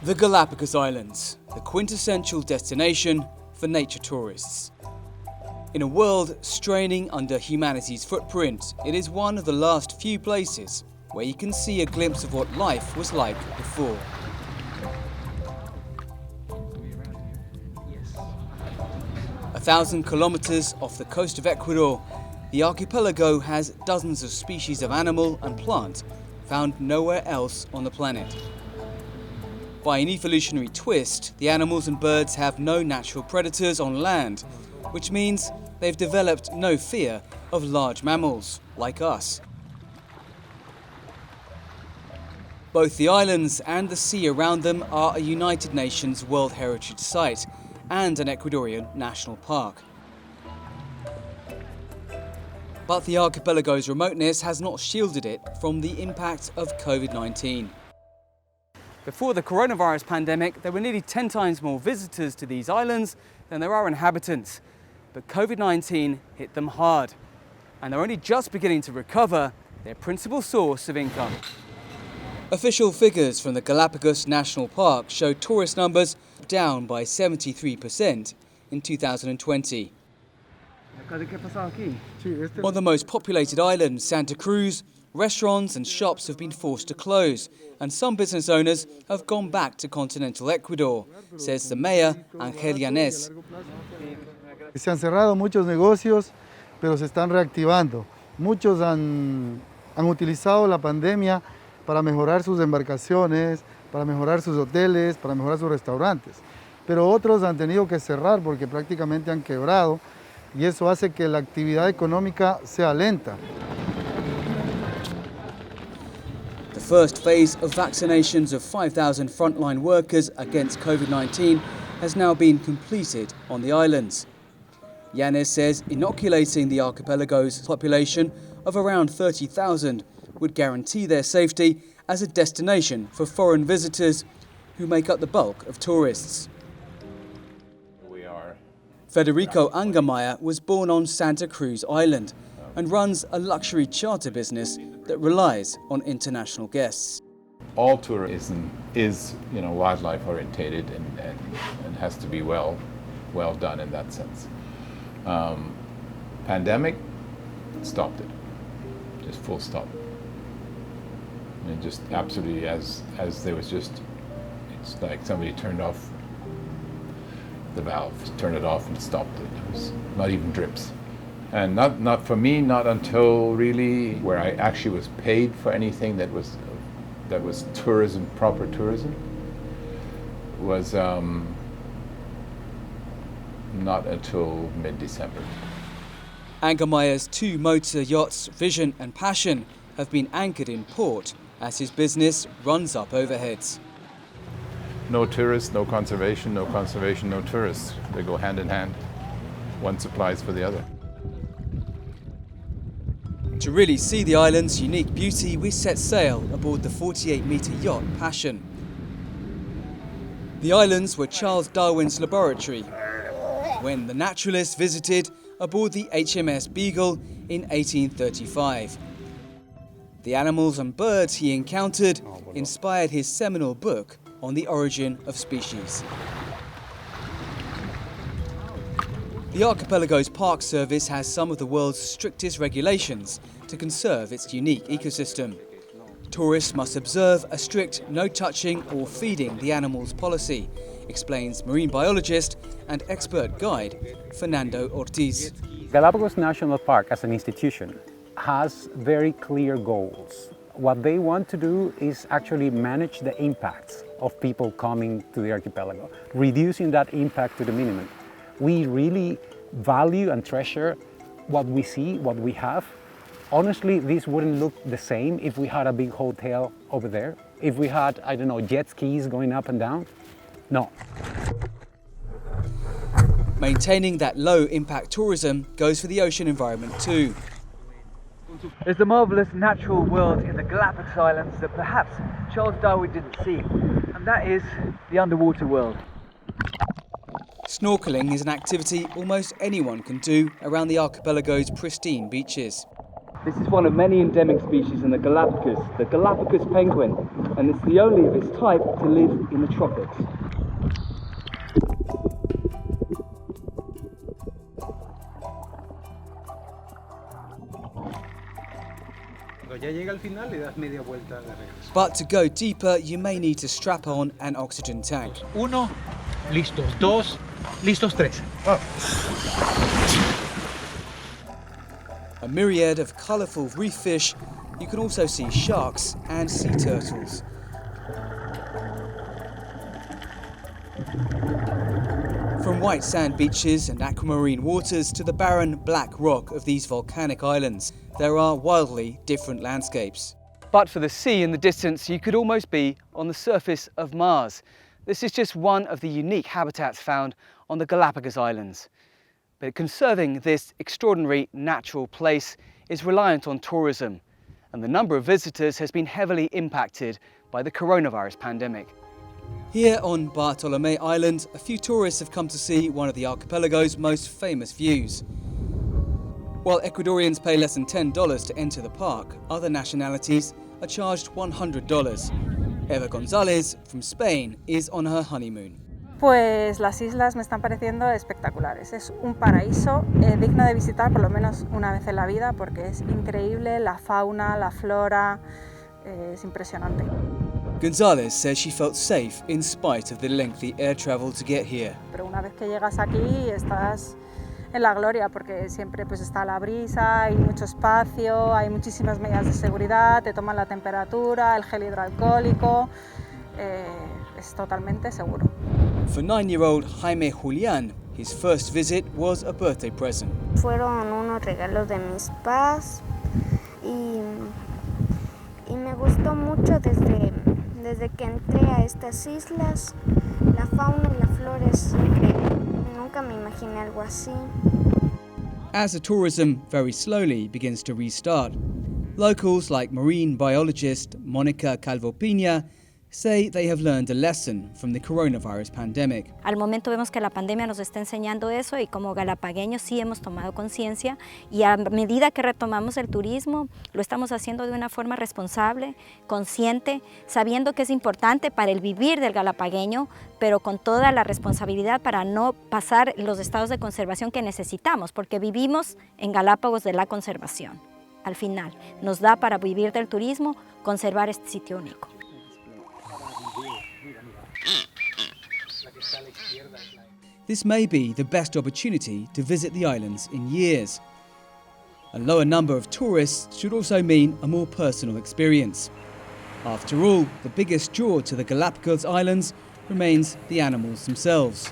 The Galapagos Islands, the quintessential destination for nature tourists. In a world straining under humanity's footprint, it is one of the last few places where you can see a glimpse of what life was like before. A 1,000 kilometers off the coast of Ecuador, the archipelago has dozens of species of animal and plant found nowhere else on the planet. By an evolutionary twist, the animals and birds have no natural predators on land, which means they've developed no fear of large mammals, like us. Both the islands and the sea around them are a United Nations World Heritage Site and an Ecuadorian national park. But the archipelago's remoteness has not shielded it from the impact of COVID-19. Before the coronavirus pandemic, there were nearly 10 times more visitors to these islands than there are inhabitants. But COVID-19 hit them hard, and they're only just beginning to recover their principal source of income. Official figures from the Galapagos National Park show tourist numbers down by 73% in 2020. On the most populated island, Santa Cruz, restaurants and shops have been forced to close, and some business owners have gone back to continental Ecuador, says the mayor, Ángel Yanez. Se han cerrado muchos negocios, pero se están reactivando. Muchos han utilizado la pandemia para mejorar sus embarcaciones, para mejorar sus hoteles, para mejorar sus restaurantes. Pero otros han tenido que cerrar porque prácticamente han quebrado, y eso hace que la actividad económica sea lenta. The first phase of vaccinations of 5,000 frontline workers against COVID-19 has now been completed on the islands. Yanez says inoculating the archipelago's population of around 30,000 would guarantee their safety as a destination for foreign visitors who make up the bulk of tourists. Federico Angamaya was born on Santa Cruz Island and runs a luxury charter business that relies on international guests. All tourism is, wildlife orientated and has to be well done in that sense. Pandemic stopped it, just full stop. And just absolutely as there was just, it's like somebody turned off the valve, turned it off and stopped it. It was not even drips. And not for me, not until really where I actually was paid for anything that was tourism, proper tourism, was not until mid-December. Angamaya's two motor yachts, Vision and Passion, have been anchored in port as his business runs up overheads. No tourists, no conservation, no conservation, no tourists. They go hand in hand. One supplies for the other. To really see the island's unique beauty, we set sail aboard the 48-metre yacht Passion. The islands were Charles Darwin's laboratory when the naturalist visited aboard the HMS Beagle in 1835. The animals and birds he encountered inspired his seminal book on the origin of species. The archipelago's Park Service has some of the world's strictest regulations to conserve its unique ecosystem. Tourists must observe a strict no touching or feeding the animals policy, explains marine biologist and expert guide Fernando Ortiz. Galapagos National Park as an institution has very clear goals. What they want to do is actually manage the impacts of people coming to the archipelago, reducing that impact to the minimum. We really value and treasure what we see, what we have. Honestly, this wouldn't look the same if we had a big hotel over there, if we had, jet skis going up and down. No. Maintaining that low-impact tourism goes for the ocean environment too. There's a marvellous natural world in the Galapagos Islands that perhaps Charles Darwin didn't see, and that is the underwater world. Snorkeling is an activity almost anyone can do around the archipelago's pristine beaches. This is one of many endemic species in the Galapagos penguin, and it's the only of its type to live in the tropics. But to go deeper, you may need to strap on an oxygen tank. Uno, listos. Dos, listos. Tres. A myriad of colourful reef fish. You can also see sharks and sea turtles. From white sand beaches and aquamarine waters to the barren black rock of these volcanic islands, there are wildly different landscapes. But for the sea in the distance, you could almost be on the surface of Mars. This is just one of the unique habitats found on the Galapagos Islands. But conserving this extraordinary natural place is reliant on tourism, and the number of visitors has been heavily impacted by the coronavirus pandemic. Here on Bartolomé Island, a few tourists have come to see one of the archipelago's most famous views. While Ecuadorians pay less than $10 to enter the park, other nationalities are charged $100. Eva González from Spain is on her honeymoon. Pues las islas me están pareciendo espectaculares. Es un paraíso digno de visitar por lo menos una vez en la vida porque es increíble la fauna, la flora, es impresionante. González says she felt safe in spite of the lengthy air travel to get here. Pero una vez que llegas aquí estás en la gloria porque siempre pues está la brisa, hay mucho espacio, hay muchísimas medidas de seguridad, te toman la temperatura, el gel hidroalcohólico, es totalmente seguro. For 9-year-old Jaime Julián, his first visit was a birthday present. Fueron unos regalos de mis papás y me gustó mucho desde que entré a estas islas. La fauna y la flora es increíble. Nunca me imaginé algo así. As the tourism very slowly begins to restart, locals like marine biologist Mónica Calvo-Piña say they have learned a lesson from the coronavirus pandemic. Al momento vemos que la pandemia nos está enseñando eso y como galapagueños sí hemos tomado conciencia y a medida que retomamos el turismo lo estamos haciendo de una forma responsable, consciente, sabiendo que es importante para el vivir del galapagueño, pero con toda la responsabilidad para no pasar los estados de conservación que necesitamos, porque vivimos en Galápagos de la conservación. Al final, nos da para vivir del turismo, conservar este sitio único. This may be the best opportunity to visit the islands in years. A lower number of tourists should also mean a more personal experience. After all, the biggest draw to the Galapagos Islands remains the animals themselves.